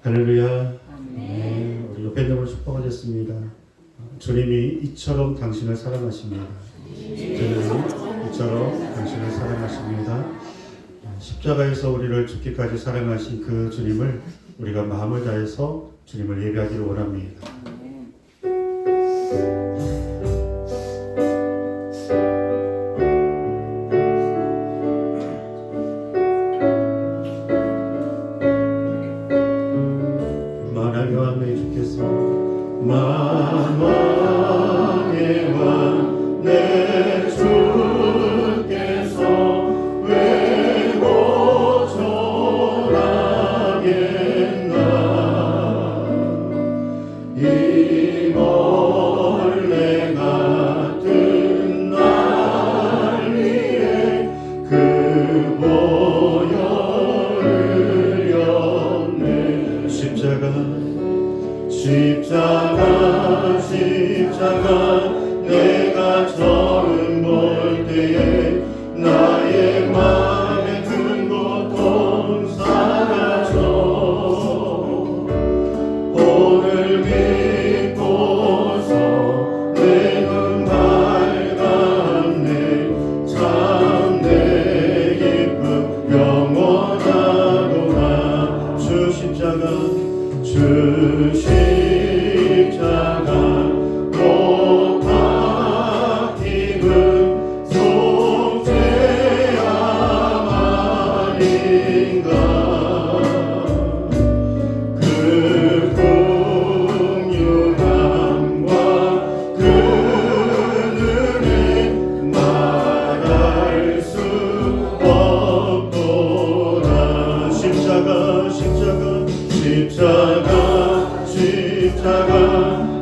할렐루야. 네, 우리 옆에 있는 분을 축복하셨습니다. 주님이 이처럼 당신을 사랑하십니다. 주님이 이처럼 당신을 사랑하십니다. 십자가에서 우리를 죽기까지 사랑하신 그 주님을 우리가 마음을 다해서 주님을 예배하기를 원합니다. 만왕의 왕 내 주께서 만왕의 왕 내 주께서 왜 고쳐라겠나 이 벌레 같은 날 위에 그 보혈을 였네. 십자가 내가 처음 볼 때에 나의 마음의 큰 고통 사라져 오늘 믿고서 내 눈 밝았네. 참 내 기쁨 영원하도다. 주 십자가 못 박히는 속죄야만인가 그 풍요함과 그 은혜 말할 수 없도다. 십자가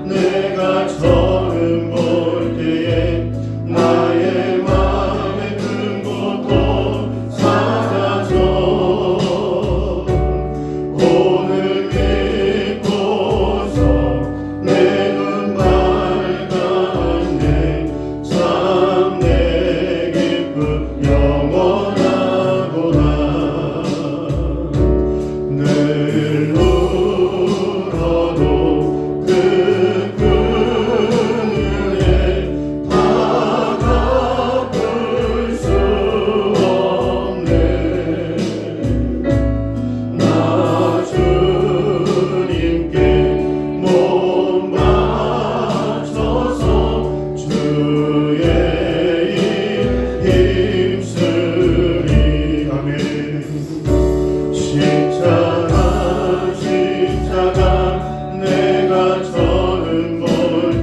내가 처음 볼 때에 나의 마음의 큰 고통 사라져 오늘 믿고서 내 눈 밝았네. 참 내 기쁨 영원하도다. 늘 울어도 그 은혜 다 갚을 수 없네. 나 주님께 몸 바쳐서 주의 일 힘쓰리. 아멘. 십자가 내가 처음 볼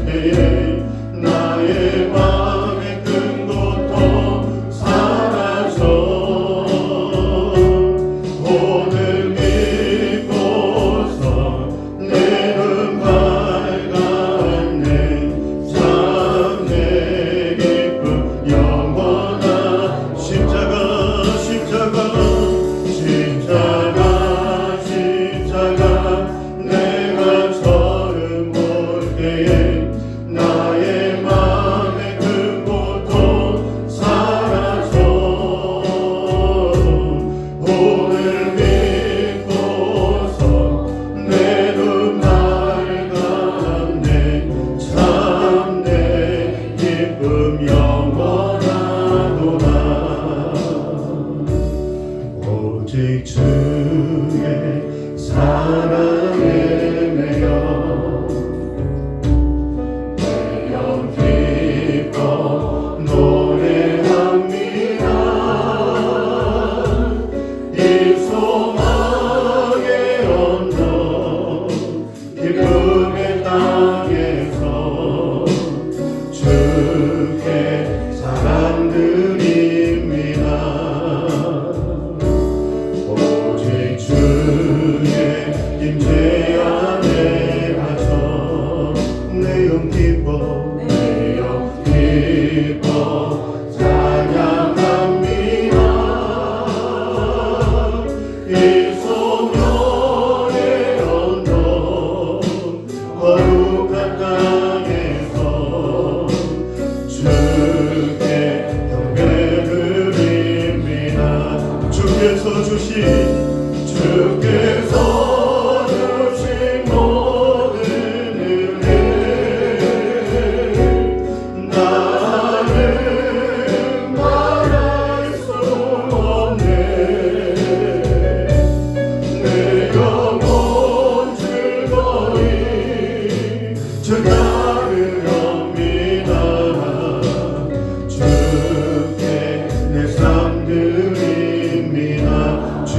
때에 나의 마음의 큰 고통 사라져 오늘 믿고서 내 눈 밝았네. 참 내 기쁨 영원한 십자가 내가 처음 볼 때에 나의 마음의 큰 고통 사라져 오늘 믿고서 내 눈 밝았네. 참 내 기쁨 영원하도다. 오직 주의 사랑에 매여 기뻐 노래합니다. 이 소망의 언덕 기쁨의 땅에서 주께 사랑 드립니다. 오직 주의 임재 안에 가서 내 영 기뻐 찬양합니다. 이 소멸의 언덕 거룩한 땅에서 주께 경배드립니다. 주께서 주신 주께서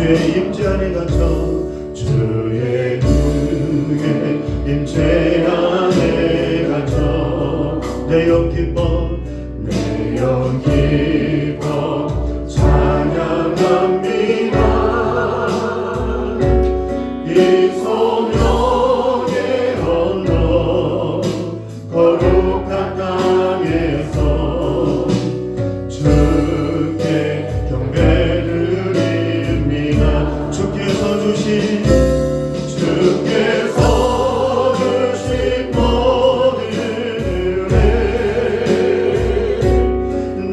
주의 임재 안에 갇혀 주의 임재 안에 갇혀 내 영 기뻐 내 영 기뻐 찬양합니다. 이 소명의 언덕 거룩한 땅에서 주께 경배드립니다. 주께서 주신 모든 은혜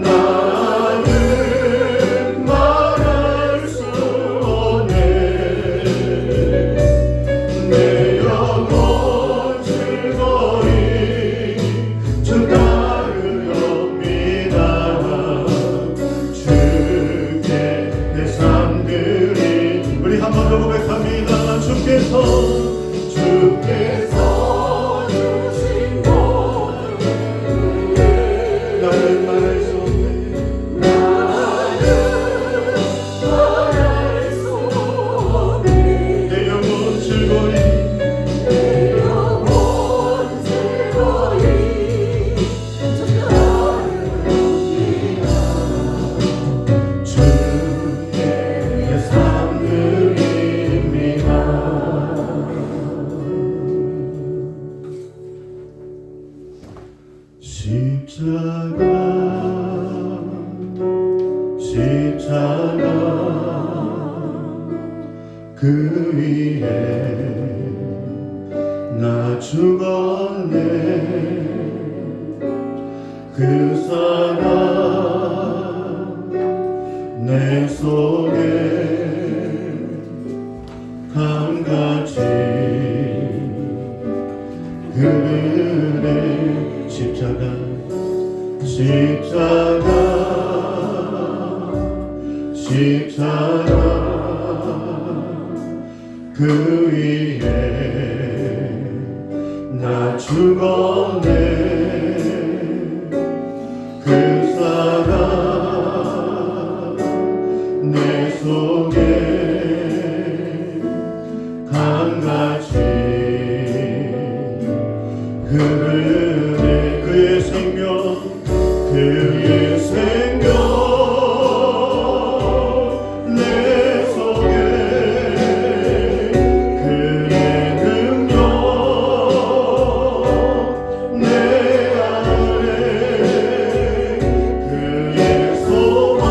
나는 말할 수 없네. 내 영혼 즐거이 주 따르렵니다. 주께 내 삶들이 우리 한 번 더 고백합니다. 주께서 주신 모든 은혜 나는 말할 수 없네. 내 영혼 즐거이 주께 내 삶들입니다. 십자가 그 위에 나 죽었네. 그 사랑 내 속에 강같이 그늘에 십자가 그 위에 나 죽었네. 그 사랑 내 속에 강같이 그의 생명 내 속에 그의 능력 내 안에 그의 소망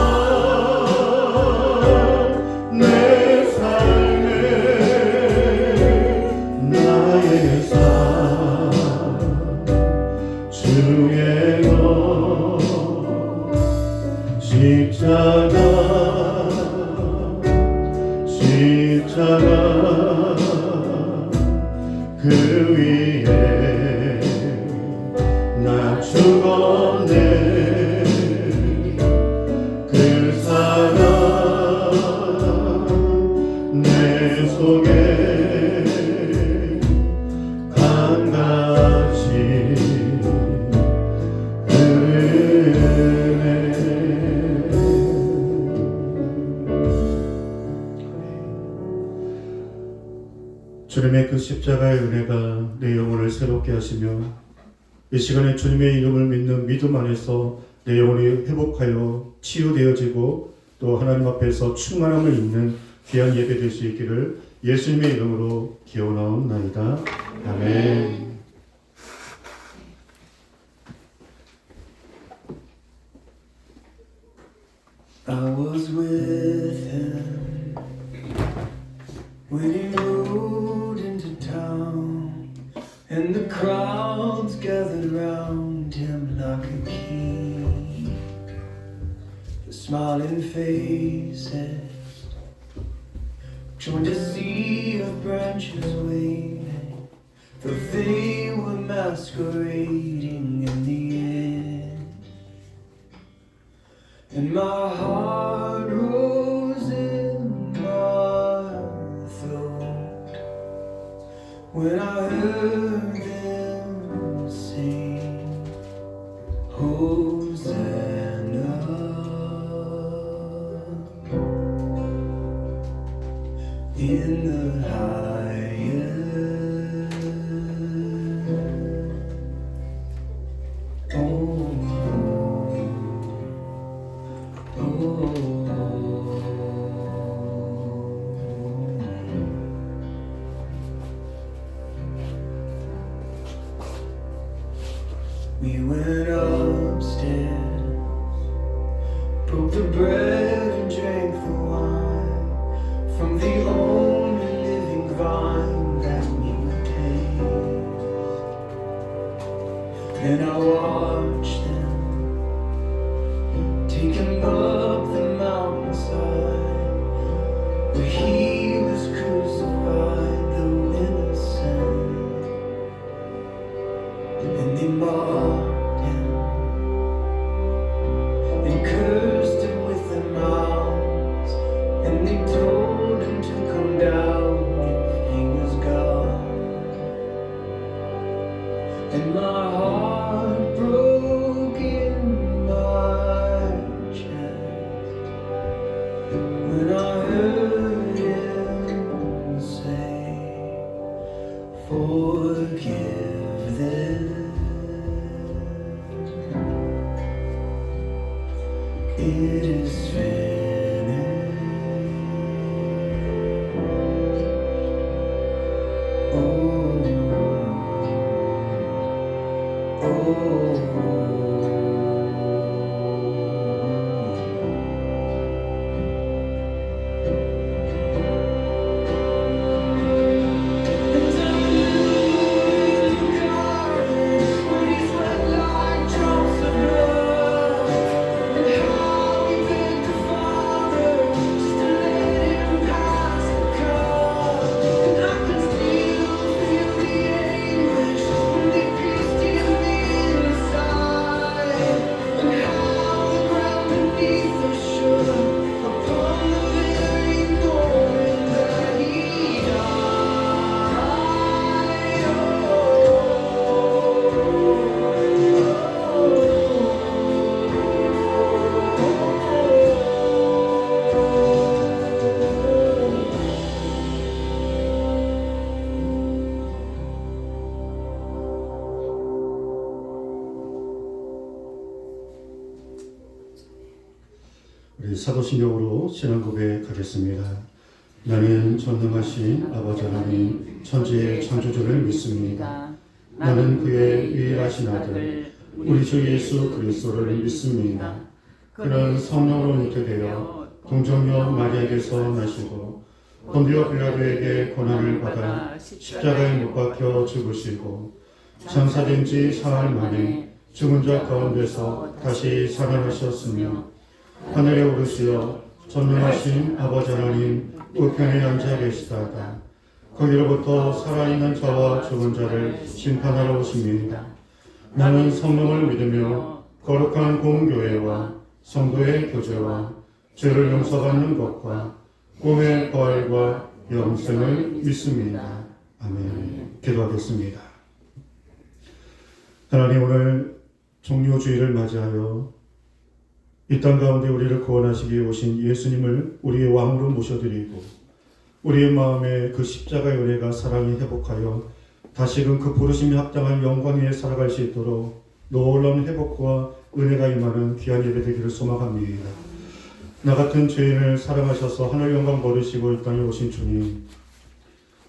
내 삶에 나의 삶 주의 너 십자가 그 위에 나 죽었네. 그 사랑 내 속에 강같이 주님의 그 십자가의 은혜가 내 영혼을 새롭게 하시며 이 시간에 주님의 이름을 믿는 믿음 안에서 내 영혼이 회복하여 치유되어지고 또 하나님 앞에서 충만함을 입는 귀한 예배 될 수 있기를 예수님의 이름으로 기원하옵나이다. 아멘. I was with him when he rode into town, and the crowds gathered round him like a king. The smiling faces joined a sea of branches waving, though they were masquerading in the air. And my heart rose in my throat when I heard them sing, Hosanna. 'Cause in the highest. Oh, we went upstairs, broke the bread and drank the wine from the only living vine that you taste. And I watched them take him up the mountainside where he was crucified, though innocent. And they mocked him and cursed him with their mouths, and they told him to come down if he was God. And my heart broke in my chest when I heard him say, forgive them. It is finished. 우리 사도신경으로 신앙 고백하겠습니다. 나는 전능하신 아버지 하나님 천지의 창조주를 믿습니다. 나는 그의 유일하신 아들 우리 주 예수 그리스도를 믿습니다. 그는 성령으로 잉태되어 동정녀 마리아에게서 나시고 본디오 빌라도에게 고난을 받아 십자가에 못 박혀 죽으시고 장사된 지 사흘 만에 죽은 자 가운데서 다시 살아나셨으며 하늘에 오르시어 전능하신 아버지 하나님 우편에 앉아 계시다가 거기로부터 살아있는 자와 죽은 자를 심판하러 오십니다. 나는 성령을 믿으며 거룩한 공교회와 성도의 교제와 죄를 용서받는 것과 꿈의 부활과 영생을 믿습니다. 아멘. 기도하겠습니다. 하나님, 오늘 종료주의를 맞이하여 이 땅 가운데 우리를 구원하시기 위해 오신 예수님을 우리의 왕으로 모셔드리고 우리의 마음에 그 십자가의 은혜가 사랑이 회복하여 다시금 그 부르심에 합당한 영광 위에 살아갈 수 있도록 놀라운 회복과 은혜가 임하는 귀한 예배 되기를 소망합니다. 나 같은 죄인을 사랑하셔서 하늘 영광 버리시고 이 땅에 오신 주님,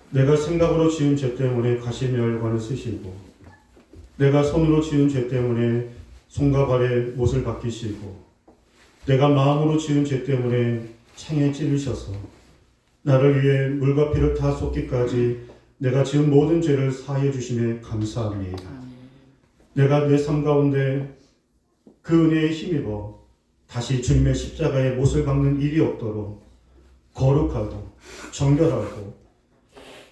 내가 생각으로 지은 죄 때문에 가시의 혈관을 쓰시고 내가 손으로 지은 죄 때문에 손과 발에 못을 박히시고 내가 마음으로 지은 죄 때문에 창에 찌르셔서 나를 위해 물과 피를 다 쏟기까지 내가 지은 모든 죄를 사하여 주심에 감사합니다. 내가 내 삶 가운데 그 은혜에 힘입어 다시 주님의 십자가에 못을 박는 일이 없도록 거룩하고 정결하고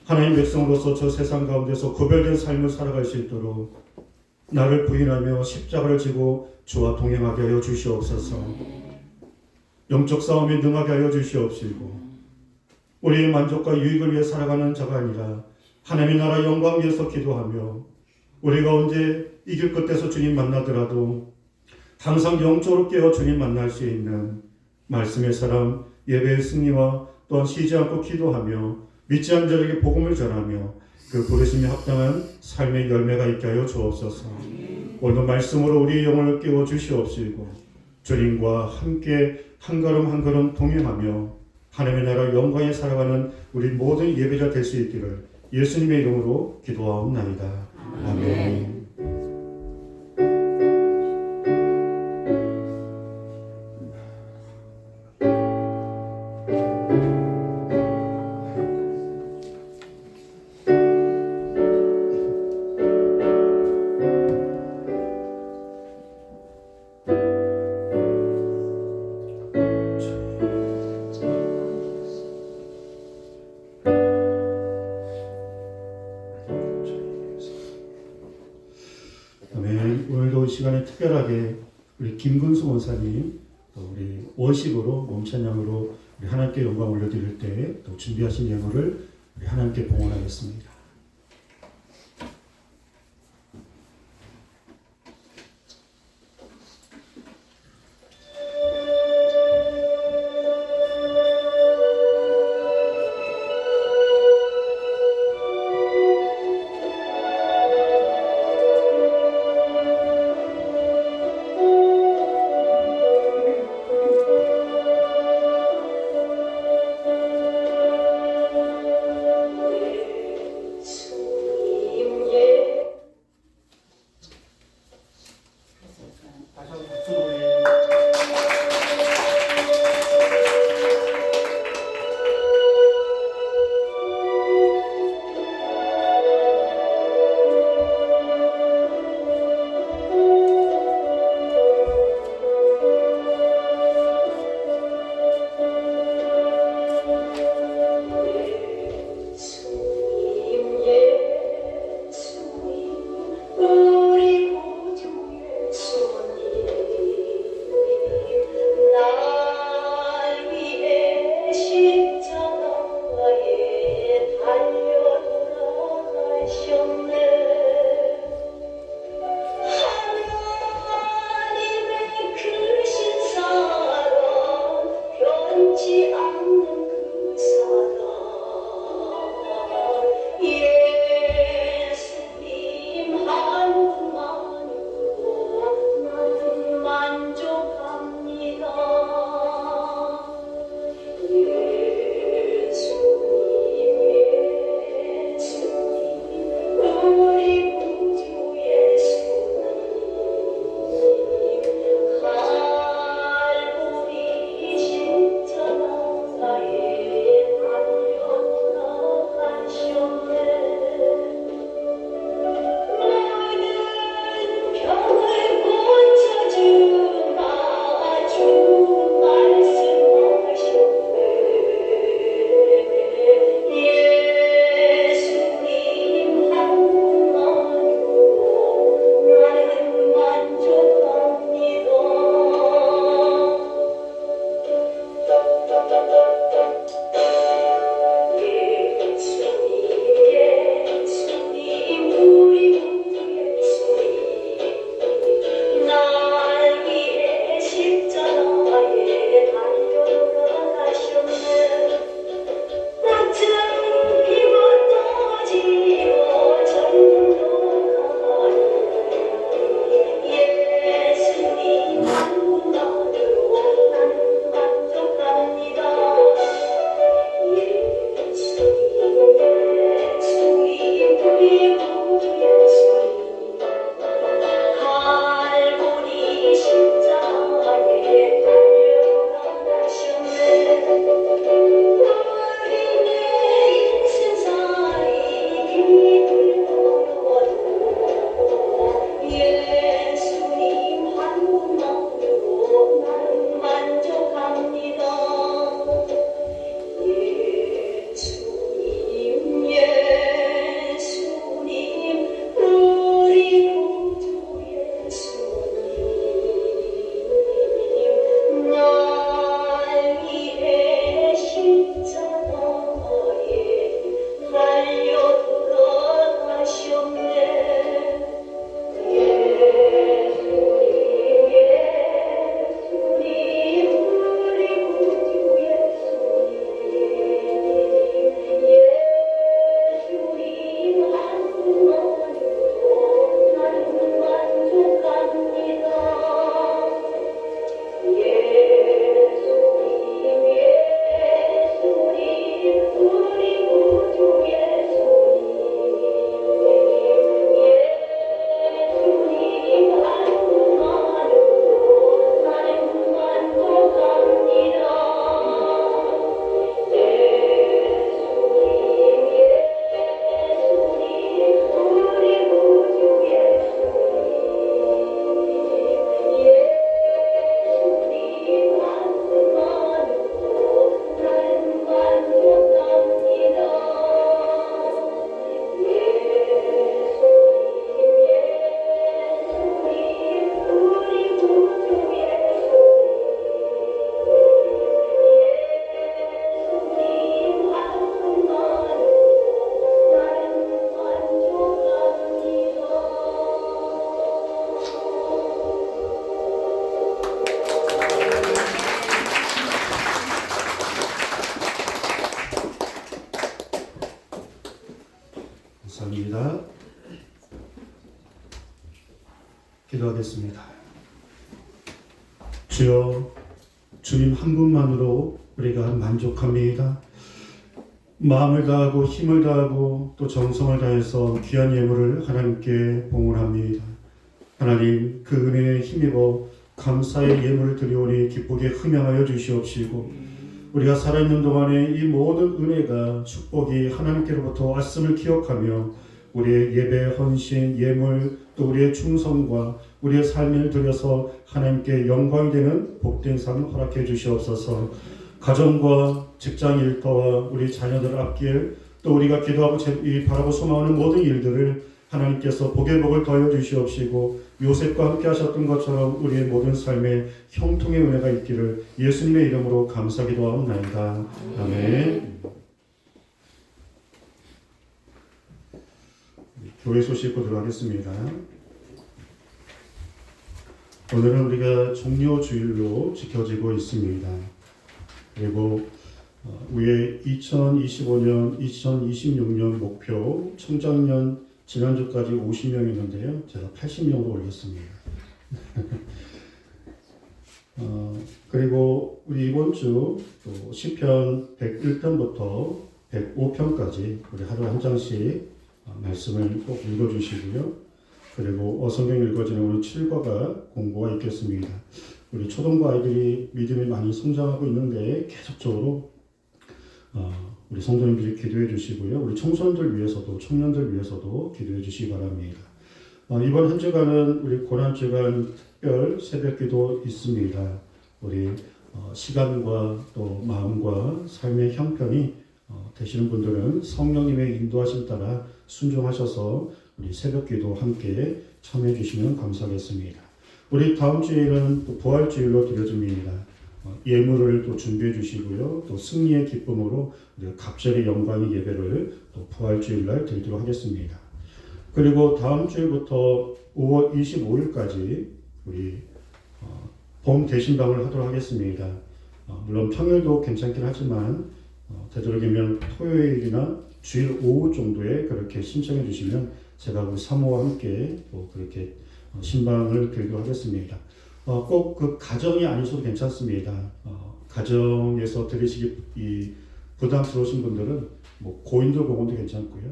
하나님 백성으로서 저 세상 가운데서 구별된 삶을 살아갈 수 있도록 나를 부인하며 십자가를 지고 주와 동행하게 하여 주시옵소서. 영적 싸움에 능하게 하여 주시옵시고 우리의 만족과 유익을 위해 살아가는 자가 아니라 하나님의 나라 영광 위해서 기도하며 우리가 언제 이 길 끝에서 주님 만나더라도 항상 영적으로 깨어 주님 만날 수 있는 말씀의 사람, 예배의 승리와 또한 쉬지 않고 기도하며 믿지 않는 자에게 복음을 전하며 그 부르심에 합당한 삶의 열매가 있게 하여 주옵소서. 오늘도 말씀으로 우리의 영혼을 깨워 주시옵시고 주님과 함께 한 걸음 한 걸음 동행하며 하나님의 나라 영광에 살아가는 우리 모든 예배자 될 수 있기를 예수님의 이름으로 기도하옵나이다. 아멘. 아멘. 오늘도 이 시간에 특별하게 우리 김근수 원사님 또 우리 워십으로 몸찬양으로 우리 하나님께 영광 올려드릴 때 또 준비하신 예물을 우리 하나님께 봉헌하겠습니다. 감사합니다. 기도하겠습니다. 주여, 주님 한 분만으로 우리가 만족합니다. 마음을 다하고 힘을 다하고 또 정성을 다해서 귀한 예물을 하나님께 봉헌합니다. 하나님, 그 은혜에 힘입어 감사의 예물을 드리오니 기쁘게 흠양하여 주시옵시고, 우리가 살아있는 동안에 이 모든 은혜가 축복이 하나님께로부터 왔음을 기억하며 우리의 예배, 헌신, 예물, 또 우리의 충성과 우리의 삶을 들여서 하나님께 영광이 되는 복된 삶을 허락해 주시옵소서. 가정과 직장 일터와 우리 자녀들 앞길, 또 우리가 기도하고 바라고 소망하는 모든 일들을 하나님께서 복의 복을 더해 주시옵시고, 요셉과 함께 하셨던 것처럼 우리의 모든 삶에 형통의 은혜가 있기를 예수님의 이름으로 감사 기도하옵나이다. 아멘. 교회 소식 보도록 하겠습니다. 오늘은 우리가 종료주일로 지켜지고 있습니다. 그리고 위에 2025년, 2026년 목표 청장년 지난주까지 50명이었는데요. 제가 80명으로 올렸습니다. 그리고 우리 이번 주 또 시편 101편부터 105편까지 우리 하루에 한 장씩 말씀을 꼭 읽어주시고요. 그리고 성경 읽어지는 오늘 7과가 공부가 있겠습니다. 우리 초등부 아이들이 믿음이 많이 성장하고 있는데 계속적으로 우리 성도님들이 기도해 주시고요. 우리 청소년들 위해서도 청년들 위해서도 기도해 주시기 바랍니다. 이번 한 주간은 우리 고난주간 특별 새벽기도 있습니다. 우리 시간과 또 마음과 삶의 형편이 되시는 분들은 성령님의 인도하심 따라 순종하셔서 우리 새벽기도 함께 참여해 주시면 감사하겠습니다. 우리 다음 주일은 또 부활주일로 드려집니다. 예물을 또 준비해 주시고요. 또 승리의 기쁨으로 갑절의 영광의 예배를 또 부활주일날 드리도록 하겠습니다. 그리고 다음 주일부터 5월 25일까지 우리 봄 대신방을 하도록 하겠습니다. 물론 평일도 괜찮긴 하지만 되도록이면 토요일이나 주일 오후 정도에 그렇게 신청해 주시면 제가 우리 사모와 함께 또 그렇게 신방을 드리도록 하겠습니다. 꼭 그 가정이 아니셔도 괜찮습니다. 가정에서 들으시기 부담스러우신 분들은 뭐 고인돌 공원도 괜찮고요,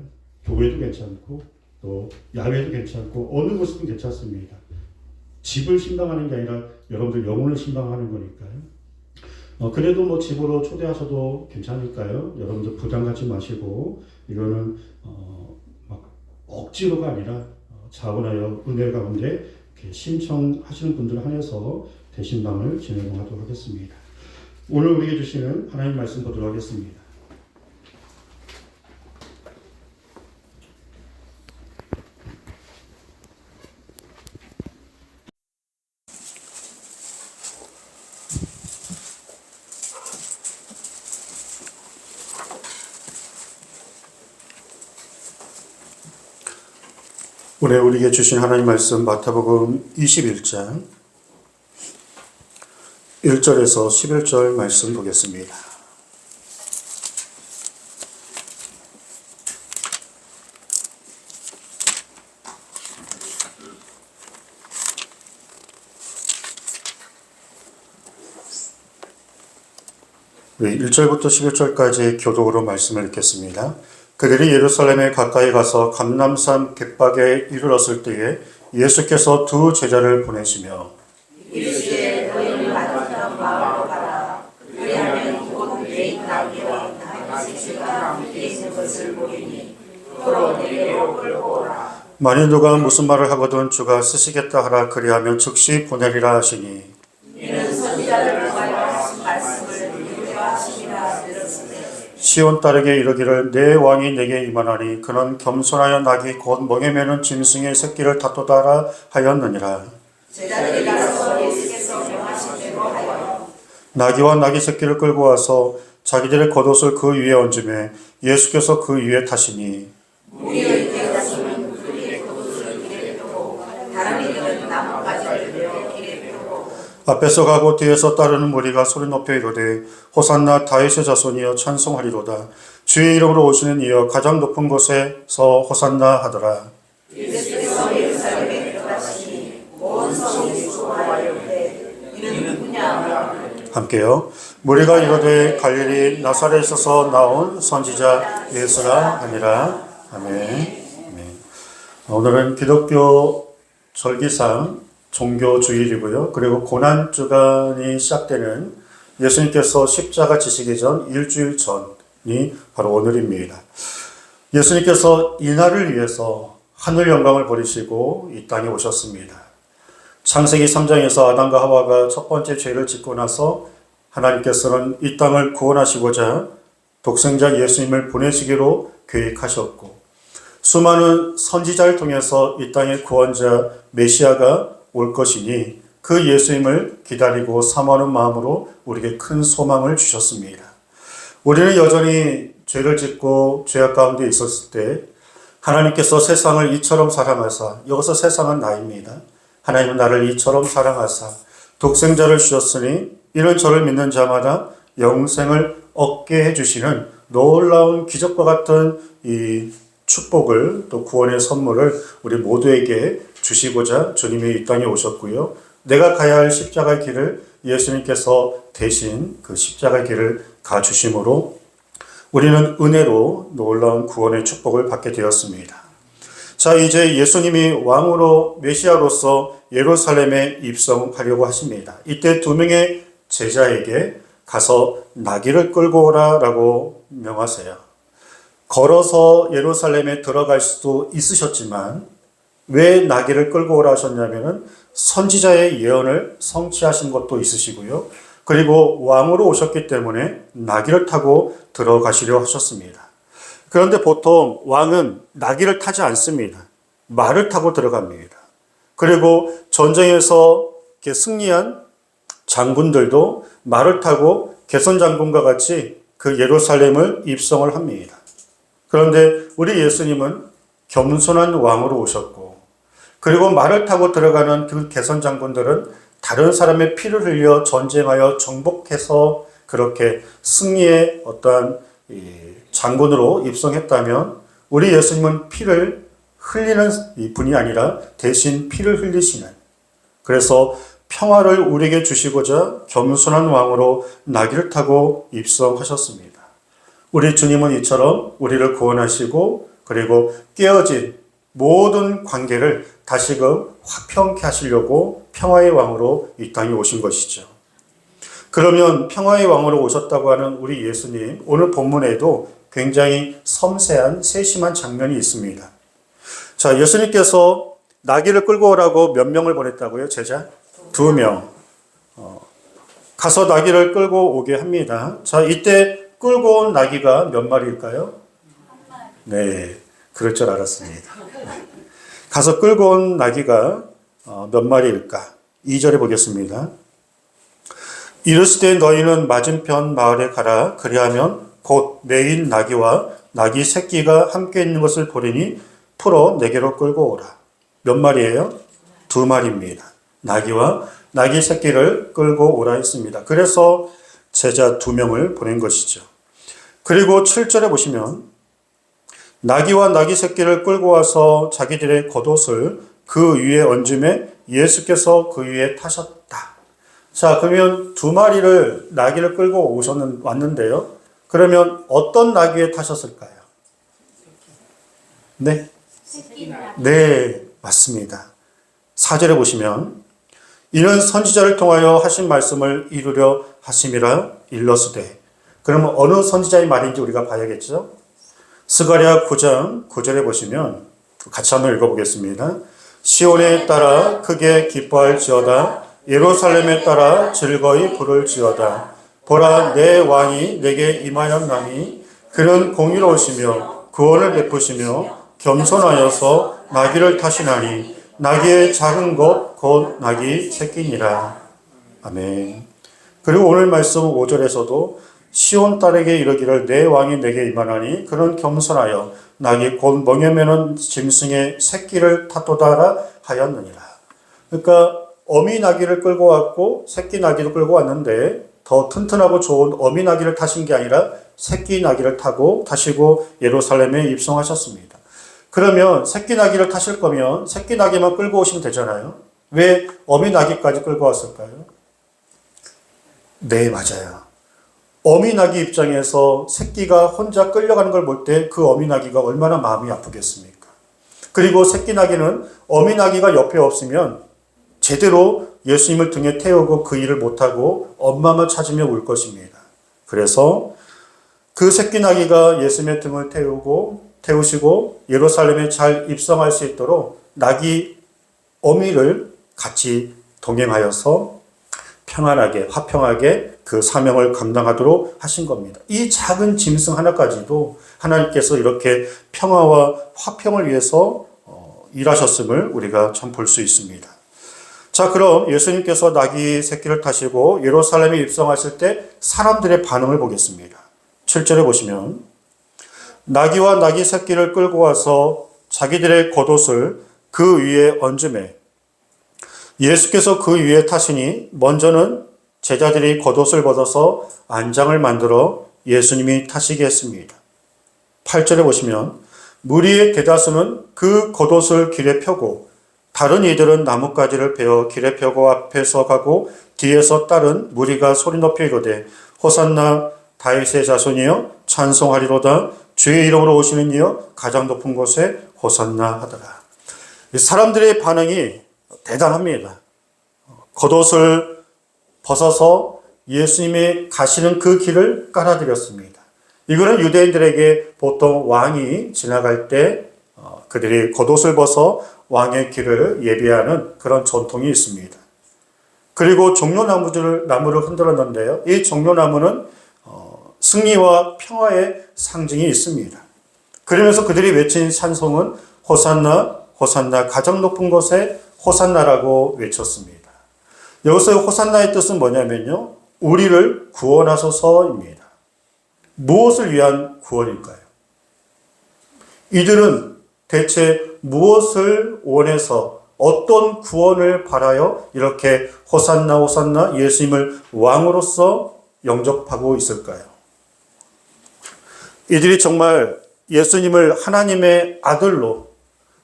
교회도 괜찮고 또 야외도 괜찮고 어느 곳이든 괜찮습니다. 집을 신방하는 게 아니라 여러분들 영혼을 신방하는 거니까요. 그래도 뭐 집으로 초대하셔도 괜찮을까요? 여러분들 부담 갖지 마시고 이거는 막 억지로가 아니라 자원하여 은혜 가운데 신청하시는 분들을 한해서 대신방을 진행하도록 하겠습니다. 오늘 우리에게 주시는 하나님 말씀 보도록 하겠습니다. 오늘 우리에게 주신 하나님 말씀 마태복음 21장 1절에서 11절 말씀 보겠습니다. 우리 1절부터 11절까지 교독으로 말씀을 읽겠습니다. 그들이 예루살렘에 가까이 가서 감람산 갯박에 이르렀을 때에 예수께서 두 제자를 보내시며 이르시되 너희는 맞은편 마을로 가라. 그리하면 곧 내 나귀와 나귀 새끼가 함께 있는 것을 보리니 도로 내게로 끌고 오라. 만일 누가 무슨 말을 하거든 주가 쓰시겠다 하라. 그리하면 즉시 보내리라 하시니 이는 선지자를 통하여 하신 말씀을 이루려 하심이라 들었으되 시온 딸에게 이르기를 내 왕이 내게 임하나니 그는 겸손하여 나귀 곧 멍에 매는 짐승의 새끼를 다투다라 하였느니라. 제자들이 가서 예수께서 명하신 대로 하여 나귀와 나귀 새끼를 끌고 와서 자기들의 겉옷을 그 위에 얹으매 예수께서 그 위에 타시니 무리의 대다수는 그들의 겉옷을 길에 펴고 다른 이들은 나뭇가지를 베어 길에 펴고 앞에서 가고 뒤에서 따르는 무리가 소리 높여 이르되 호산나 다윗의 자손이여 찬송하리로다. 주의 이름으로 오시는 이여 가장 높은 곳에서 호산나 하더라. 예수께서 예루살렘에 들어가시니 온 성이 수고하였는데 이는 누구냐. 함께요. 무리가 이르되 갈릴리 나사렛에서 나온 선지자 예수라 하니라. 아멘. 아멘. 오늘은 기독교 절기상 종교주일이고요. 그리고 고난주간이 시작되는 예수님께서 십자가 지시기 전 일주일 전이 바로 오늘입니다. 예수님께서 이날을 위해서 하늘 영광을 버리시고 이 땅에 오셨습니다. 창세기 3장에서 아담과 하와가 첫 번째 죄를 짓고 나서 하나님께서는 이 땅을 구원하시고자 독생자 예수님을 보내시기로 계획하셨고 수많은 선지자를 통해서 이 땅의 구원자 메시아가 올 것이니 그 예수님을 기다리고 사모하는 마음으로 우리에게 큰 소망을 주셨습니다. 우리는 여전히 죄를 짓고 죄악 가운데 있었을 때 하나님께서 세상을 이처럼 사랑하사, 여기서 세상은 나입니다. 하나님은 나를 이처럼 사랑하사 독생자를 주셨으니 이는 저를 믿는 자마다 영생을 얻게 해주시는 놀라운 기적과 같은 이 축복을 또 구원의 선물을 우리 모두에게 주시고자 주님이 이 땅에 오셨고요. 내가 가야 할 십자가의 길을 예수님께서 대신 그 십자가의 길을 가주심으로 우리는 은혜로 놀라운 구원의 축복을 받게 되었습니다. 자, 이제 예수님이 왕으로 메시아로서 예루살렘에 입성하려고 하십니다. 이때 두 명의 제자에게 가서 나귀를 끌고 오라 라고 명하세요. 걸어서 예루살렘에 들어갈 수도 있으셨지만 왜 나귀를 끌고 오라 하셨냐면은 선지자의 예언을 성취하신 것도 있으시고요. 그리고 왕으로 오셨기 때문에 나귀를 타고 들어가시려 하셨습니다. 그런데 보통 왕은 나귀를 타지 않습니다. 말을 타고 들어갑니다. 그리고 전쟁에서 승리한 장군들도 말을 타고 개선 장군과 같이 그 예루살렘을 입성을 합니다. 그런데 우리 예수님은 겸손한 왕으로 오셨고 그리고 말을 타고 들어가는 그 개선 장군들은 다른 사람의 피를 흘려 전쟁하여 정복해서 그렇게 승리의 어떠한 장군으로 입성했다면 우리 예수님은 피를 흘리는 분이 아니라 대신 피를 흘리시는, 그래서 평화를 우리에게 주시고자 겸손한 왕으로 나귀를 타고 입성하셨습니다. 우리 주님은 이처럼 우리를 구원하시고 그리고 깨어진 모든 관계를 다시금 화평케 하시려고 평화의 왕으로 이 땅에 오신 것이죠. 그러면 평화의 왕으로 오셨다고 하는 우리 예수님, 오늘 본문에도 굉장히 섬세한 세심한 장면이 있습니다. 자, 예수님께서 나귀를 끌고 오라고 몇 명을 보냈다고요? 제자? 2명. 가서 나귀를 끌고 오게 합니다. 자, 이때 끌고 온 나귀가 몇 마리일까요? 네, 그럴 줄 알았습니다. 가서 끌고 온 나귀가 몇 마리일까? 2절에 보겠습니다. 이르시되 너희는 맞은편 마을에 가라. 그리하면 곧 매인 나귀와 나귀 새끼가 함께 있는 것을 보리니 풀어 내게로 끌고 오라. 몇 마리예요? 2마리입니다. 나귀와 나귀 새끼를 끌고 오라 했습니다. 그래서 제자 2명을 보낸 것이죠. 그리고 7절에 보시면 나귀와 나귀 새끼를 끌고 와서 자기들의 겉옷을 그 위에 얹음에 예수께서 그 위에 타셨다. 자, 그러면 2마리를 나귀를 끌고 왔는데요. 그러면 어떤 나귀에 타셨을까요? 네? 네, 맞습니다. 4절에 보시면 이는 선지자를 통하여 하신 말씀을 이루려 하심이라 일러스되. 그러면 어느 선지자의 말인지 우리가 봐야겠죠? 스가랴 9장 9절에 보시면 같이 한번 읽어보겠습니다. 시온에 따라 크게 기뻐할지어다. 예루살렘에 따라 즐거이 부를지어다. 보라, 내 왕이 내게 임하였나니 그는 공의로우시며 구원을 베푸시며 겸손하여서 나귀를 타시나니 나귀의 작은 것 곧 나귀 새끼니라. 아멘. 그리고 오늘 말씀 5절에서도 시온 딸에게 이르기를 내 왕이 내게 임하나니 그는 겸손하여 나귀 곧 멍에 매는 짐승의 새끼를 탔도다라 하였느니라. 그러니까 어미 나귀를 끌고 왔고 새끼 나귀를 끌고 왔는데 더 튼튼하고 좋은 어미 나귀를 타신 게 아니라 새끼 나귀를 타시고 예루살렘에 입성하셨습니다. 그러면 새끼 나귀를 타실 거면 새끼 나귀만 끌고 오시면 되잖아요. 왜 어미 나귀까지 끌고 왔을까요? 네, 맞아요. 어미 나귀 입장에서 새끼가 혼자 끌려가는 걸 볼 때 그 어미 나귀가 얼마나 마음이 아프겠습니까? 그리고 새끼 나귀는 어미 나귀가 옆에 없으면 제대로 예수님을 등에 태우고 그 일을 못하고 엄마만 찾으며 울 것입니다. 그래서 그 새끼 나귀가 예수님의 등을 태우시고 예루살렘에 잘 입성할 수 있도록 나귀 어미를 같이 동행하여서 평안하게 화평하게 그 사명을 감당하도록 하신 겁니다. 이 작은 짐승 하나까지도 하나님께서 이렇게 평화와 화평을 위해서 일하셨음을 우리가 참 볼 수 있습니다. 자, 그럼 예수님께서 나귀 새끼를 타시고 예루살렘에 입성하실 때 사람들의 반응을 보겠습니다. 7절에 보시면 나귀와 나귀 새끼를 끌고 와서 자기들의 겉옷을 그 위에 얹으매 예수께서 그 위에 타시니 먼저는 제자들이 겉옷을 벗어서 안장을 만들어 예수님이 타시게 했습니다. 8절에 보시면 무리의 대다수는 그 겉옷을 길에 펴고 다른 이들은 나뭇가지를 베어 길에 펴고 앞에서 가고 뒤에서 따른 무리가 소리 높여 이르되 호산나 다윗의 자손이여 찬송하리로다 주의 이름으로 오시는 이여 가장 높은 곳에 호산나 하더라. 사람들의 반응이 대단합니다. 겉옷을 벗어서 예수님이 가시는 그 길을 깔아드렸습니다. 이거는 유대인들에게 보통 왕이 지나갈 때 그들이 겉옷을 벗어 왕의 길을 예비하는 그런 전통이 있습니다. 그리고 종려나무를 흔들었는데요. 이 종려나무는 승리와 평화의 상징이 있습니다. 그러면서 그들이 외친 찬송은 호산나 호산나 가장 높은 곳에 호산나라고 외쳤습니다. 여기서 호산나의 뜻은 뭐냐면요. 우리를 구원하소서입니다. 무엇을 위한 구원일까요? 이들은 대체 무엇을 원해서 어떤 구원을 바라여 이렇게 호산나 호산나 예수님을 왕으로서 영접하고 있을까요? 이들이 정말 예수님을 하나님의 아들로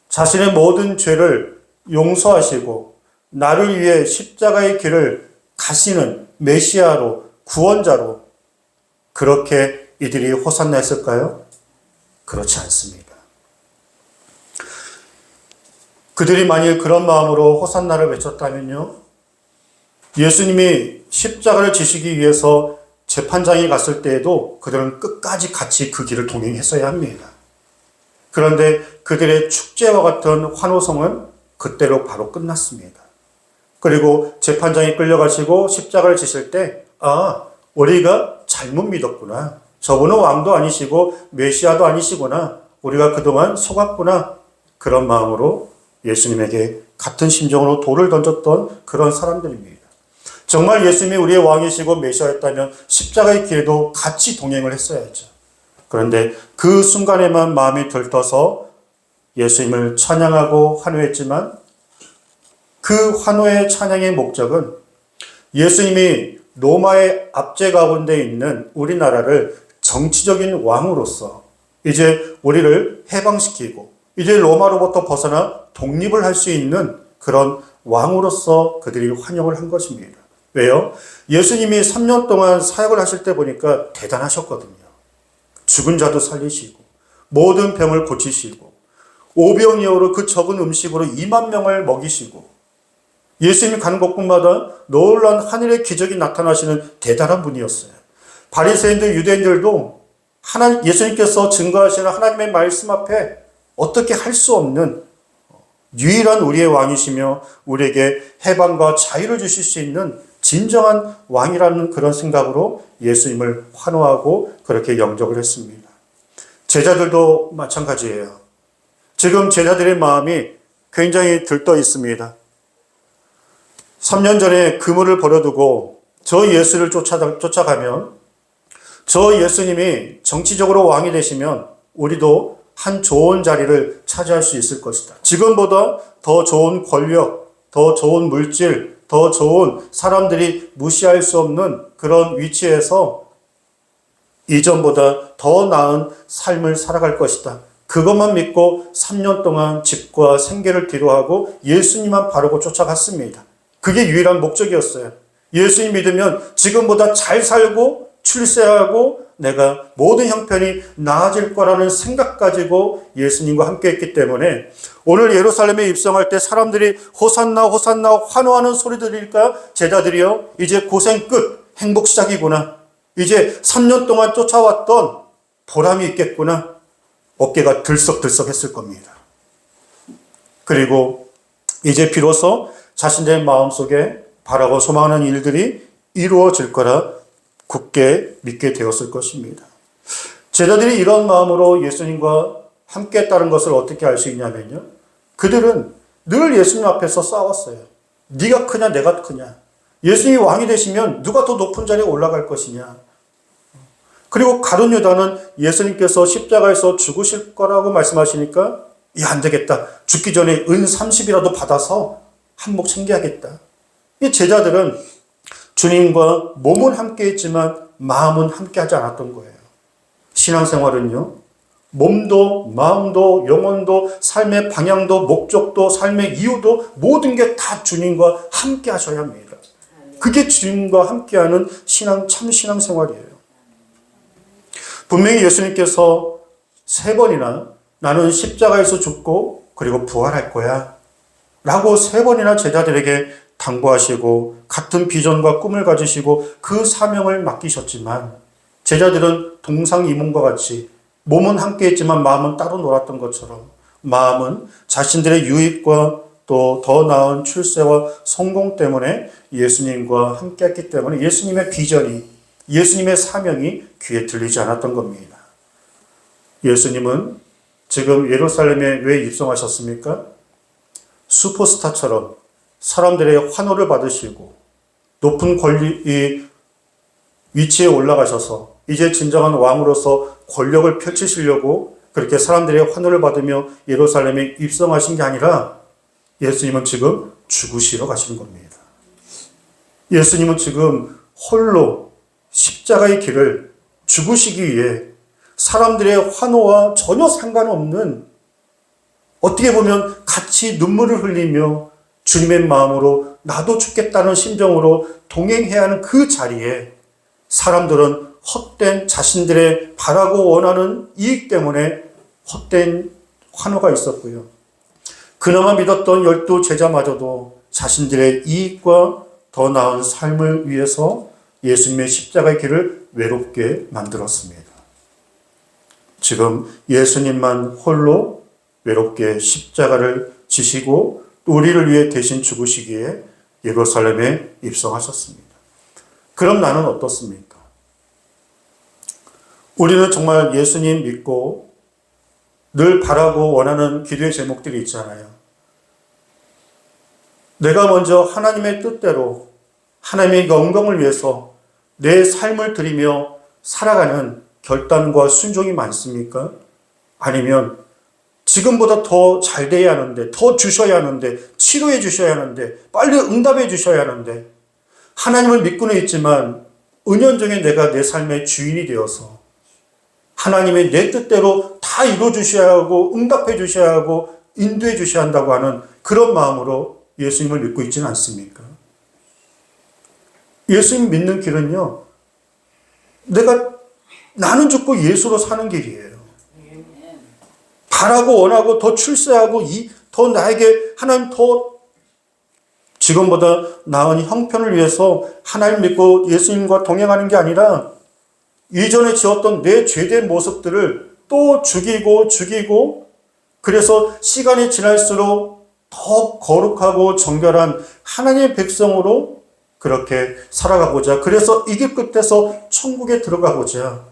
자신의 모든 죄를 용서하시고 나를 위해 십자가의 길을 가시는 메시아로 구원자로 그렇게 이들이 호산나 했을까요? 그렇지 않습니다. 그들이 만일 그런 마음으로 호산나를 외쳤다면요. 예수님이 십자가를 지시기 위해서 재판장에 갔을 때에도 그들은 끝까지 같이 그 길을 동행했어야 합니다. 그런데 그들의 축제와 같은 환호성은 그때로 바로 끝났습니다. 그리고 재판장에 끌려가시고 십자가를 지실 때 우리가 잘못 믿었구나. 저분은 왕도 아니시고 메시아도 아니시구나. 우리가 그동안 속았구나. 그런 마음으로 예수님에게 같은 심정으로 돌을 던졌던 그런 사람들입니다. 정말 예수님이 우리의 왕이시고 메시아였다면 십자가의 길에도 같이 동행을 했어야죠. 그런데 그 순간에만 마음이 들떠서 예수님을 찬양하고 환호했지만 그 환호의 찬양의 목적은 예수님이 로마의 압제 가운데 있는 우리나라를 정치적인 왕으로서 이제 우리를 해방시키고 이제 로마로부터 벗어나 독립을 할 수 있는 그런 왕으로서 그들이 환영을 한 것입니다. 왜요? 예수님이 3년 동안 사역을 하실 때 보니까 대단하셨거든요. 죽은 자도 살리시고 모든 병을 고치시고 오병이어로 그 적은 음식으로 2만 명을 먹이시고 예수님이 가는 곳곳마다 놀라운 하늘의 기적이 나타나시는 대단한 분이었어요. 바리새인들 유대인들도 예수님께서 증거하시는 하나님의 말씀 앞에 어떻게 할 수 없는 유일한 우리의 왕이시며 우리에게 해방과 자유를 주실 수 있는 진정한 왕이라는 그런 생각으로 예수님을 환호하고 그렇게 영접을 했습니다. 제자들도 마찬가지예요. 지금 제자들의 마음이 굉장히 들떠 있습니다. 3년 전에 그물을 버려두고 저 예수를 쫓아가면 저 예수님이 정치적으로 왕이 되시면 우리도 한 좋은 자리를 차지할 수 있을 것이다. 지금보다 더 좋은 권력, 더 좋은 물질, 더 좋은 사람들이 무시할 수 없는 그런 위치에서 이전보다 더 나은 삶을 살아갈 것이다. 그것만 믿고 3년 동안 집과 생계를 뒤로하고 예수님만 바르고 쫓아갔습니다. 그게 유일한 목적이었어요. 예수님 믿으면 지금보다 잘 살고 출세하고 내가 모든 형편이 나아질 거라는 생각 가지고 예수님과 함께 했기 때문에 오늘 예루살렘에 입성할 때 사람들이 호산나 호산나 환호하는 소리 들릴까? 제자들이요, 이제 고생 끝, 행복 시작이구나. 이제 3년 동안 쫓아왔던 보람이 있겠구나. 어깨가 들썩들썩 했을 겁니다. 그리고 이제 비로소 자신의 마음속에 바라고 소망하는 일들이 이루어질 거라 굳게 믿게 되었을 것입니다. 제자들이 이런 마음으로 예수님과 함께 했다는 것을 어떻게 알 수 있냐면요, 그들은 늘 예수님 앞에서 싸웠어요. 네가 크냐 내가 크냐, 예수님이 왕이 되시면 누가 더 높은 자리에 올라갈 것이냐. 그리고 가룟 유다는 예수님께서 십자가에서 죽으실 거라고 말씀하시니까 안 되겠다, 죽기 전에 은 30이라도 받아서 한몫 챙겨야겠다. 이 제자들은 주님과 몸은 함께 했지만 마음은 함께 하지 않았던 거예요. 신앙생활은요, 몸도 마음도 영혼도 삶의 방향도 목적도 삶의 이유도 모든 게 다 주님과 함께 하셔야 합니다. 그게 주님과 함께하는 참 신앙생활이에요. 분명히 예수님께서 3번이나 나는 십자가에서 죽고 그리고 부활할 거야 라고 3번이나 제자들에게 당부하시고 같은 비전과 꿈을 가지시고 그 사명을 맡기셨지만 제자들은 동상이몽과 같이 몸은 함께 했지만 마음은 따로 놀았던 것처럼 마음은 자신들의 유익과 또 더 나은 출세와 성공 때문에 예수님과 함께 했기 때문에 예수님의 비전이, 예수님의 사명이 귀에 들리지 않았던 겁니다. 예수님은 지금 예루살렘에 왜 입성하셨습니까? 슈퍼스타처럼 사람들의 환호를 받으시고 높은 위치에 올라가셔서 이제 진정한 왕으로서 권력을 펼치시려고 그렇게 사람들의 환호를 받으며 예루살렘에 입성하신 게 아니라 예수님은 지금 죽으시러 가시는 겁니다. 예수님은 지금 홀로 십자가의 길을 죽으시기 위해 사람들의 환호와 전혀 상관없는, 어떻게 보면 같이 눈물을 흘리며 주님의 마음으로 나도 죽겠다는 심정으로 동행해야 하는 그 자리에 사람들은 헛된 자신들의 바라고 원하는 이익 때문에 헛된 환호가 있었고요. 그나마 믿었던 12 제자마저도 자신들의 이익과 더 나은 삶을 위해서 예수님의 십자가의 길을 외롭게 만들었습니다. 지금 예수님만 홀로 외롭게 십자가를 지시고 우리를 위해 대신 죽으시기에 예루살렘에 입성하셨습니다. 그럼 나는 어떻습니까? 우리는 정말 예수님 믿고 늘 바라고 원하는 기도의 제목들이 있잖아요. 내가 먼저 하나님의 뜻대로 하나님의 영광을 위해서 내 삶을 드리며 살아가는 결단과 순종이 많습니까? 아니면 지금보다 더 잘 돼야 하는데, 더 주셔야 하는데, 치료해 주셔야 하는데, 빨리 응답해 주셔야 하는데, 하나님을 믿고는 있지만 은연중에 내가 내 삶의 주인이 되어서 하나님의 내 뜻대로 다 이루어 주셔야 하고 응답해 주셔야 하고 인도해 주셔야 한다고 하는 그런 마음으로 예수님을 믿고 있지는 않습니까? 예수님 믿는 길은요, 나는 죽고 예수로 사는 길이에요. 바라고 원하고 더 출세하고 더 나에게 하나님 더 지금보다 나은 형편을 위해서 하나님 믿고 예수님과 동행하는 게 아니라 이전에 지었던 내 죄된 모습들을 또 죽이고 그래서 시간이 지날수록 더 거룩하고 정결한 하나님의 백성으로 그렇게 살아가고자, 그래서 이 길 끝에서 천국에 들어가고자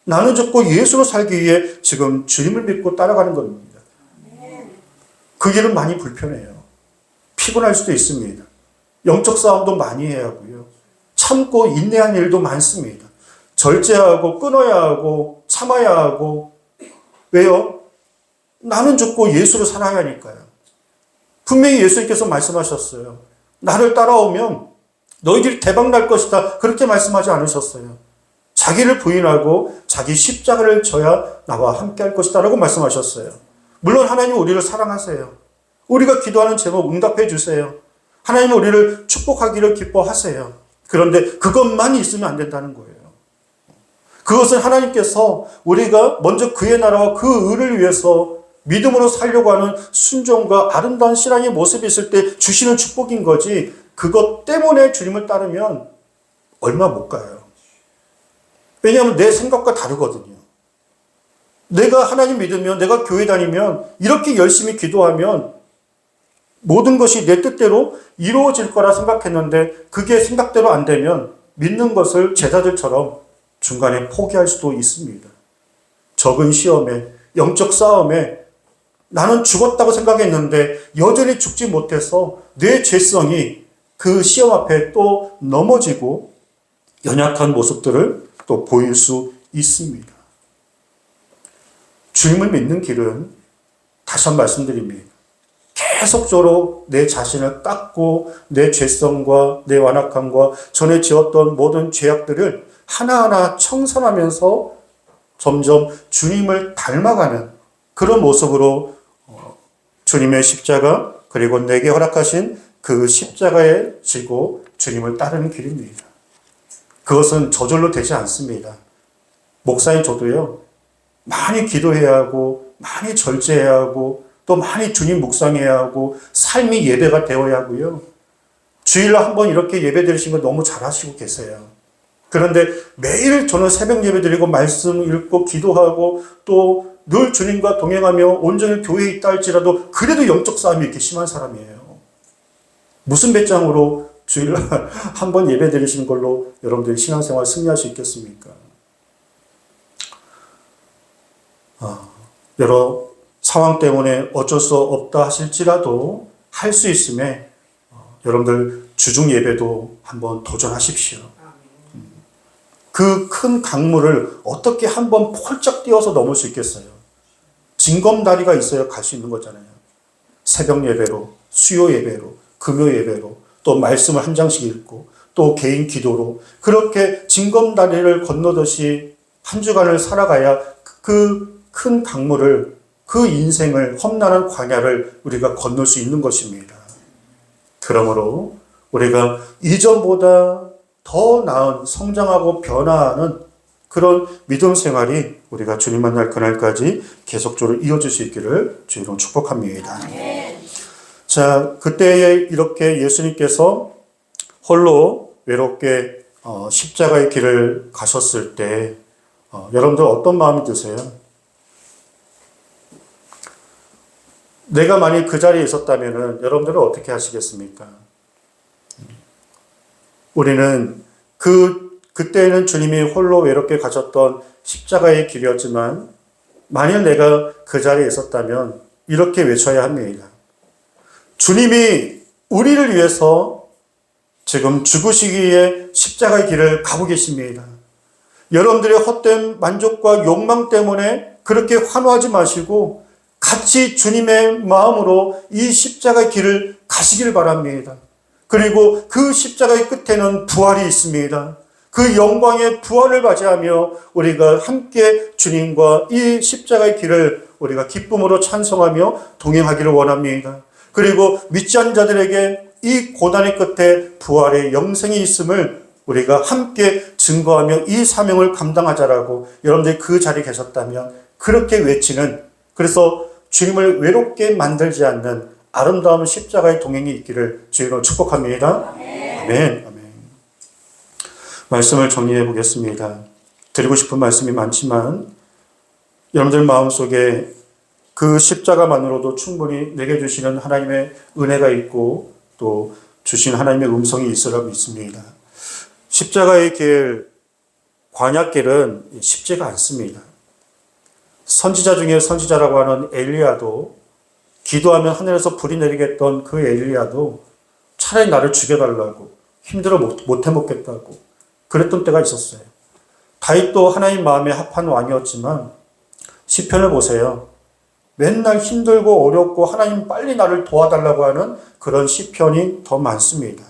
나는 죽고 예수로 살기 위해 지금 주님을 믿고 따라가는 겁니다. 그 길은 많이 불편해요. 피곤할 수도 있습니다. 영적 싸움도 많이 해야 하고요. 참고 인내한 일도 많습니다. 절제하고 끊어야 하고 참아야 하고. 왜요? 나는 죽고 예수로 살아야 하니까요. 분명히 예수님께서 말씀하셨어요. 나를 따라오면 너희들이 대박 날 것이다. 그렇게 말씀하지 않으셨어요. 자기를 부인하고 자기 십자가를 져야 나와 함께 할 것이다 라고 말씀하셨어요. 물론 하나님은 우리를 사랑하세요. 우리가 기도하는 제목 응답해 주세요. 하나님은 우리를 축복하기를 기뻐하세요. 그런데 그것만 있으면 안 된다는 거예요. 그것은 하나님께서 우리가 먼저 그의 나라와 그 의를 위해서 믿음으로 살려고 하는 순종과 아름다운 신앙의 모습이 있을 때 주시는 축복인 거지, 그것 때문에 주님을 따르면 얼마 못 가요. 왜냐하면 내 생각과 다르거든요. 내가 하나님 믿으면, 내가 교회 다니면, 이렇게 열심히 기도하면 모든 것이 내 뜻대로 이루어질 거라 생각했는데 그게 생각대로 안 되면 믿는 것을 제자들처럼 중간에 포기할 수도 있습니다. 적은 시험에, 영적 싸움에 나는 죽었다고 생각했는데 여전히 죽지 못해서 내 죄성이 그 시험 앞에 또 넘어지고 연약한 모습들을 또 보일 수 있습니다. 주님을 믿는 길은 다시 한번 말씀드립니다. 계속적으로 내 자신을 깎고 내 죄성과 내 완악함과 전에 지었던 모든 죄악들을 하나하나 청산하면서 점점 주님을 닮아가는 그런 모습으로 주님의 십자가, 그리고 내게 허락하신 그 십자가에 지고 주님을 따르는 길입니다. 그것은 저절로 되지 않습니다. 목사인 저도요, 많이 기도해야 하고 많이 절제해야 하고 또 많이 주님 묵상해야 하고 삶이 예배가 되어야 하고요. 주일날 한번 이렇게 예배 드리신 거 너무 잘하시고 계세요. 그런데 매일 저는 새벽 예배 드리고 말씀 읽고 기도하고 또 늘 주님과 동행하며 온전히 교회에 있다 할지라도 그래도 영적 싸움이 이렇게 심한 사람이에요. 무슨 배짱으로 주일날 한번 예배 드리시는 걸로 여러분들이 신앙생활 승리할 수 있겠습니까? 여러 상황 때문에 어쩔 수 없다 하실지라도 할 수 있음에 여러분들 주중 예배도 한번 도전하십시오. 그 큰 강물을 어떻게 한번 폴짝 뛰어서 넘을 수 있겠어요? 징검다리가 있어야 갈 수 있는 거잖아요. 새벽 예배로, 수요 예배로, 금요 예배로, 또 말씀을 한 장씩 읽고, 또 개인 기도로 그렇게 징검다리를 건너듯이 한 주간을 살아가야 그 큰 강물을, 그 인생을, 험난한 광야를 우리가 건널 수 있는 것입니다. 그러므로 우리가 이전보다 더 나은 성장하고 변화하는 그런 믿음 생활이 우리가 주님 만날 그날까지 계속적으로 이어질 수 있기를 주님으로 축복합니다. 자, 그때에 이렇게 예수님께서 홀로 외롭게 십자가의 길을 가셨을 때 여러분들 어떤 마음이 드세요? 내가 만약 그 자리에 있었다면 여러분들은 어떻게 하시겠습니까? 우리는 그때는 주님이 홀로 외롭게 가셨던 십자가의 길이었지만 만약 내가 그 자리에 있었다면 이렇게 외쳐야 합니다. 주님이 우리를 위해서 지금 죽으시기에 십자가의 길을 가고 계십니다. 여러분들의 헛된 만족과 욕망 때문에 그렇게 환호하지 마시고 같이 주님의 마음으로 이 십자가의 길을 가시길 바랍니다. 그리고 그 십자가의 끝에는 부활이 있습니다. 그 영광의 부활을 맞이하며 우리가 함께 주님과 이 십자가의 길을 우리가 기쁨으로 찬송하며 동행하기를 원합니다. 그리고 믿지 않는 자들에게 이 고난의 끝에 부활의 영생이 있음을 우리가 함께 증거하며 이 사명을 감당하자라고 여러분들이 그 자리에 계셨다면 그렇게 외치는, 그래서 주님을 외롭게 만들지 않는 아름다운 십자가의 동행이 있기를 주님으로 축복합니다. 아멘. 아멘. 말씀을 정리해 보겠습니다. 드리고 싶은 말씀이 많지만 여러분들 마음속에 그 십자가만으로도 충분히 내게 주시는 하나님의 은혜가 있고 또 주신 하나님의 음성이 있으라고 믿습니다. 십자가의 길, 광야길은 쉽지가 않습니다. 선지자 중에 선지자라고 하는 엘리야도, 기도하면 하늘에서 불이 내리게 했던 그 엘리야도 차라리 나를 죽여달라고, 힘들어 못 해먹겠다고 그랬던 때가 있었어요. 다윗도 하나님 마음에 합한 왕이었지만 시편을 보세요. 맨날 힘들고 어렵고 하나님 빨리 나를 도와달라고 하는 그런 시편이 더 많습니다.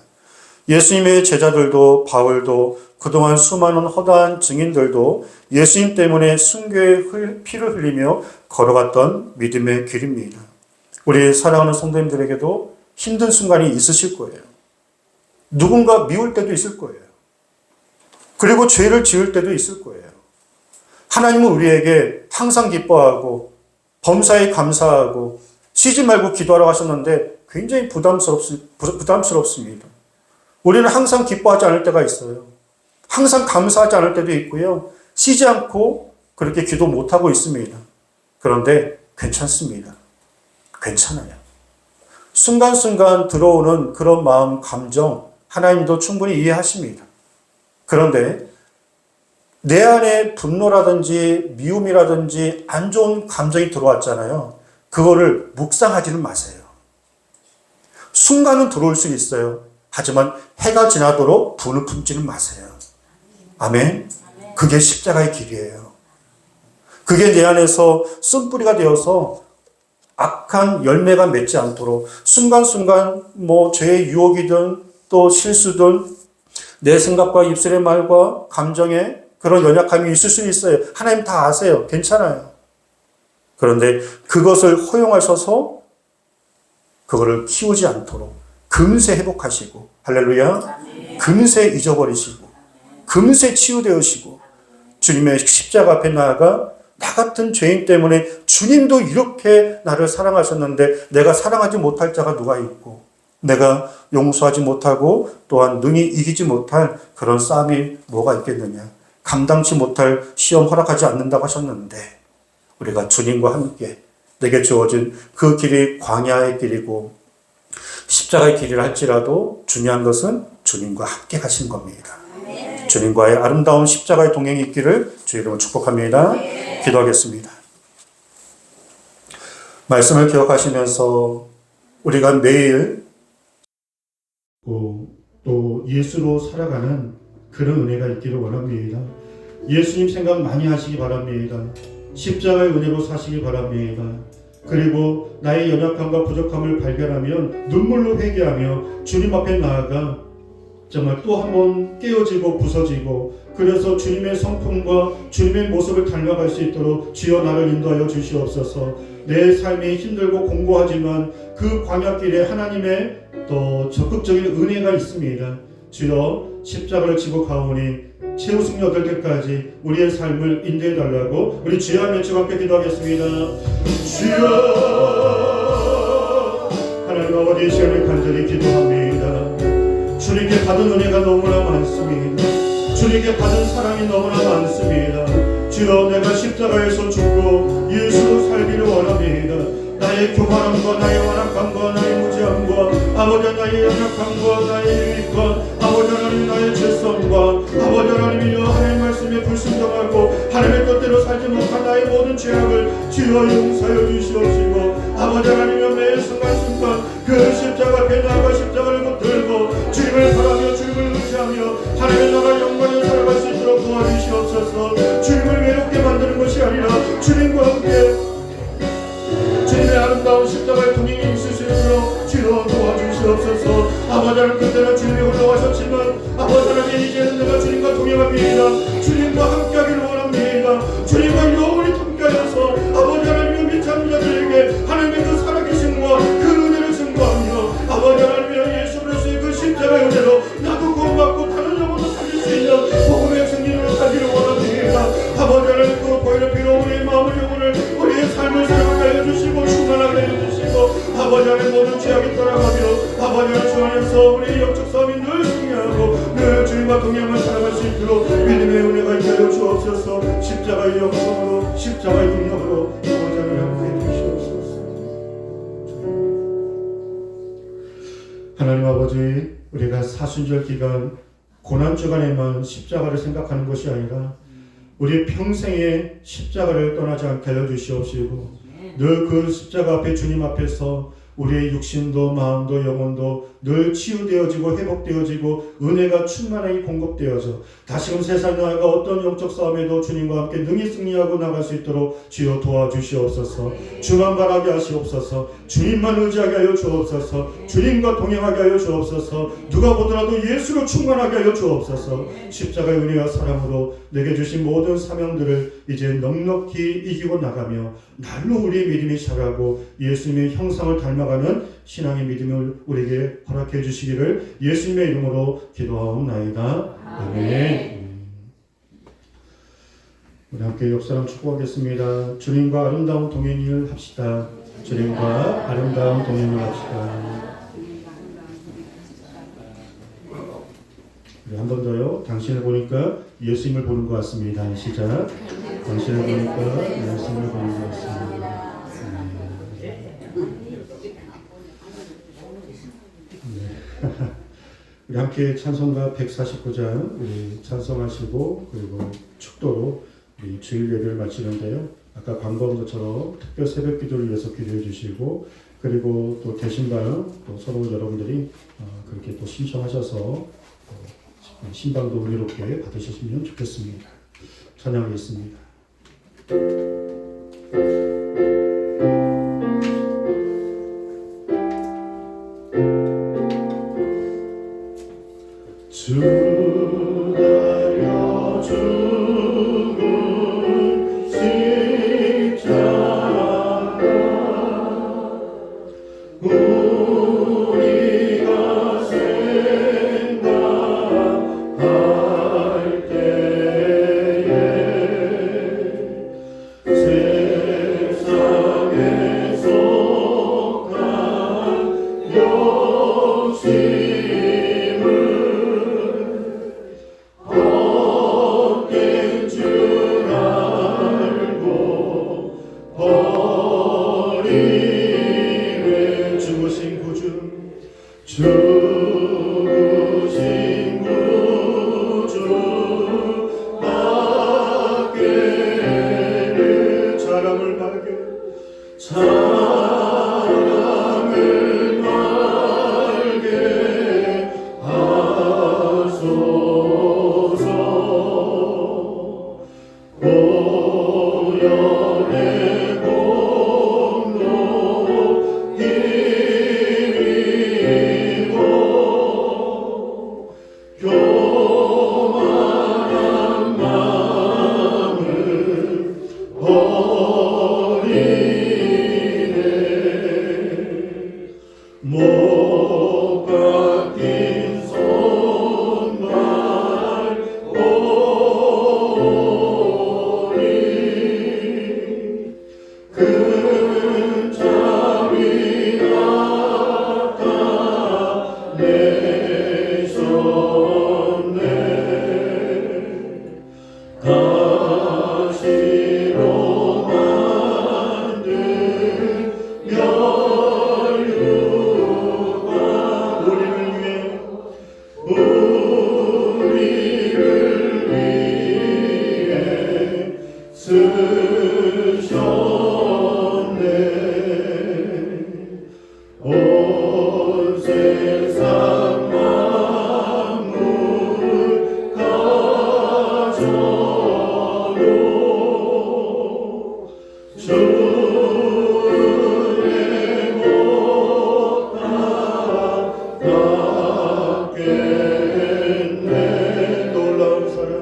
예수님의 제자들도 바울도 그동안 수많은 허다한 증인들도 예수님 때문에 순교의 피를 흘리며 걸어갔던 믿음의 길입니다. 우리 사랑하는 성도님들에게도 힘든 순간이 있으실 거예요. 누군가 미울 때도 있을 거예요. 그리고 죄를 지을 때도 있을 거예요. 하나님은 우리에게 항상 기뻐하고 범사에 감사하고 쉬지 말고 기도하라고 하셨는데 굉장히 부담스럽습니다. 우리는 항상 기뻐하지 않을 때가 있어요. 항상 감사하지 않을 때도 있고요. 쉬지 않고 그렇게 기도 못하고 있습니다. 그런데 괜찮습니다. 괜찮아요. 순간순간 들어오는 그런 마음, 감정 하나님도 충분히 이해하십니다. 그런데 내 안에 분노라든지 미움이라든지 안 좋은 감정이 들어왔잖아요. 그거를 묵상하지는 마세요. 순간은 들어올 수 있어요. 하지만 해가 지나도록 분을 품지는 마세요. 아멘. 그게 십자가의 길이에요. 그게 내 안에서 쓴뿌리가 되어서 악한 열매가 맺지 않도록 순간순간 죄의 유혹이든 또 실수든 내 생각과 입술의 말과 감정에 그런 연약함이 있을 수 있어요. 하나님 다 아세요. 괜찮아요. 그런데 그것을 허용하셔서 그거를 키우지 않도록 금세 회복하시고, 할렐루야, 금세 잊어버리시고 금세 치유되으시고 주님의 십자가 앞에 나아가 나 같은 죄인 때문에 주님도 이렇게 나를 사랑하셨는데 내가 사랑하지 못할 자가 누가 있고 내가 용서하지 못하고 또한 능히 이기지 못할 그런 싸움이 뭐가 있겠느냐. 감당치 못할 시험 허락하지 않는다고 하셨는데 우리가 주님과 함께 내게 주어진 그 길이 광야의 길이고 십자가의 길이라 할지라도 중요한 것은 주님과 함께 가신 겁니다. 주님과의 아름다운 십자가의 동행이 있기를 주 이름으로 축복합니다. 기도하겠습니다. 말씀을 기억하시면서 우리가 매일 또 예수로 살아가는 그런 은혜가 있기를 원합니다. 예수님 생각 많이 하시기 바랍니다. 십자가의 은혜로 사시기 바랍니다. 그리고 나의 연약함과 부족함을 발견하면 눈물로 회개하며 주님 앞에 나아가 정말 또 한 번 깨어지고 부서지고 그래서 주님의 성품과 주님의 모습을 닮아갈 수 있도록 주여 나를 인도하여 주시옵소서. 내 삶이 힘들고 공고하지만 그 광야길에 하나님의 또 적극적인 은혜가 있습니다. 주여 십자가를 지고 가오니 최우승 얻을 때까지 우리의 삶을 인도해 달라고 우리 주여 하며 주와 함께 기도하겠습니다. 주여 하나님 아버지 이 시간에 간절히 기도합니다. 주님께 받은 은혜가 너무나 많습니다. 주님께 받은 사랑이 너무나 많습니다. 주여 내가 십자가에서 죽고 예수로 살기를 원합니다. 나의 교만함과 나의 완악함과 나의 무지함과 아버지 나의 연약함과 나의 유익과 아버지 하나님 나의 죄성과 아버지 하나님이여 하나님 말씀에 불순종하고 하나님의 뜻대로 살지 못한 나의 모든 죄악을 주여 용서하여 주시옵시고 아버지 하나님이여 매 순간순간 그 십자가 앞에 나아가 십자가를 붙들고 주님을 바라며 주님을 의지하며 하나님의 나라 영광에 살아갈 수 있도록 도와주시옵소서. 주님을 외롭게 만드는 것이 아니라 주님과 함께 주님의 아름다운 십자가의 동행이 있을 수 있도록 주여 도와주시옵소서. 아버지 하나님 그때는 주님이 올라가셨지만 아버지 하나님 이제는 내가 주님과 동행합니다. 주님과 함께하기를 원합니다. 주님과 영원히 함께하여서 아버지 하나님의 미참 자들에게 하나님의 그 살아계심과 그 은혜를 증거하며 아버지 하나님의 예수 그리스도의 그 십자가의 은혜로 나도 구원받고 다른 영혼도 살릴 수 있는 복음의 승리로 살기를 원합니다. 아버지 하나님 그 보혈의 피로 우리의 마음을 영혼을 우리의 삶을 살아가게 해주시고 충만하게 해주시고 아버지 하나님 모든 죄악이 떠나가며 아버지 하나님 주 안에서 우리의 영적 싸움이 늘 승리하고 늘 주님과 동행을 살아갈 수 있도록 믿음의 은혜가 있게 하여 주옵소서. 십자가의 영성으로 십자가의 능력으로 아버지 하나님 함께 해주시옵소서. 하나님 아버지 우리가 사순절 기간 고난 주간에만 십자가를 생각하는 것이 아니라 우리 평생에 십자가를 떠나지 않게 하여 주시옵시고 늘 그 십자가 앞에 주님 앞에서 우리의 육신도 마음도 영혼도 늘 치유되어지고 회복되어지고 은혜가 충만하게 공급되어져 다시금 세상 나아가 어떤 영적 싸움에도 주님과 함께 능히 승리하고 나갈 수 있도록 주여 도와주시옵소서. 주만 바라게 하시옵소서. 주님만 의지하게 하여 주옵소서. 주님과 동행하게 하여 주옵소서. 누가 보더라도 예수로 충만하게 하여 주옵소서. 십자가의 은혜와 사랑으로 내게 주신 모든 사명들을 이제 넉넉히 이기고 나가며 날로 우리의 믿음이 자라고 예수님의 형상을 닮아가는 신앙의 믿음을 우리에게 허락해 주시기를 예수님의 이름으로 기도하옵나이다. 아멘. 우리 함께 옆사람 축복하겠습니다. 주님과 아름다운 동행을 합시다. 주님과 아름다운 동행을 합시다. 우리 한 번 더요. 당신을 보니까 예수님을 보는 것 같습니다. 시작. 당신을 보니까 예수님을 보는 것 같습니다. 우리 함께 찬송가 149장 우리 찬송하시고 그리고 축도로 우리 주일 예배를 마치는데요. 아까 광고한 것처럼 특별 새벽 기도를 위해서 기도해 주시고 그리고 또 대신방 또 서로 여러분들이 그렇게 또 신청하셔서 신방도 은혜롭게 받으셨으면 좋겠습니다. 찬양하겠습니다. 주 달려 죽은 십자가 우리가 생각할 때에 세상에 속한 욕심을 헛된 줄 알고 버리네. 죽으신 구주 죽으신 구주 밖에는 자랑을 말게 자랑을 말게 하소서. 오연의 공로 힘입어 교만한 마음을 버리네. 못 박힌 손발 오리 근잡이 나타내셨네. 가시로 만든 멸류관 우리를 위해 쓰셨네. 온 세상 만물 가져도 주의 못 받겠네. 놀라운 사랑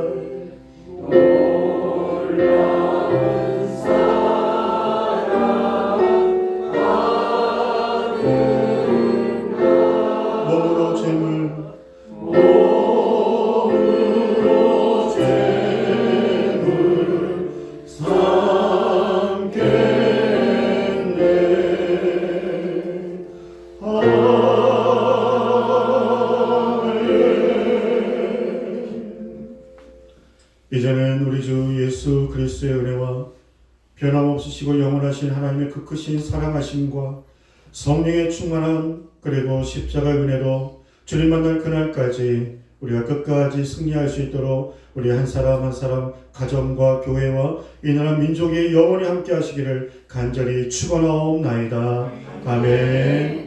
몸으로 죄물 삼겠네. 이제는 우리 주 예수 그리스도의 은혜와 변함없으시고 영원하신 하나님의 그 크신 사랑하심과 성령의 충만한 그리고 십자가의 은혜로 주님 만날 그날까지 우리가 끝까지 승리할 수 있도록 우리 한 사람 한 사람 가정과 교회와 이 나라 민족이 영원히 함께 하시기를 간절히 축원하옵나이다. 아멘.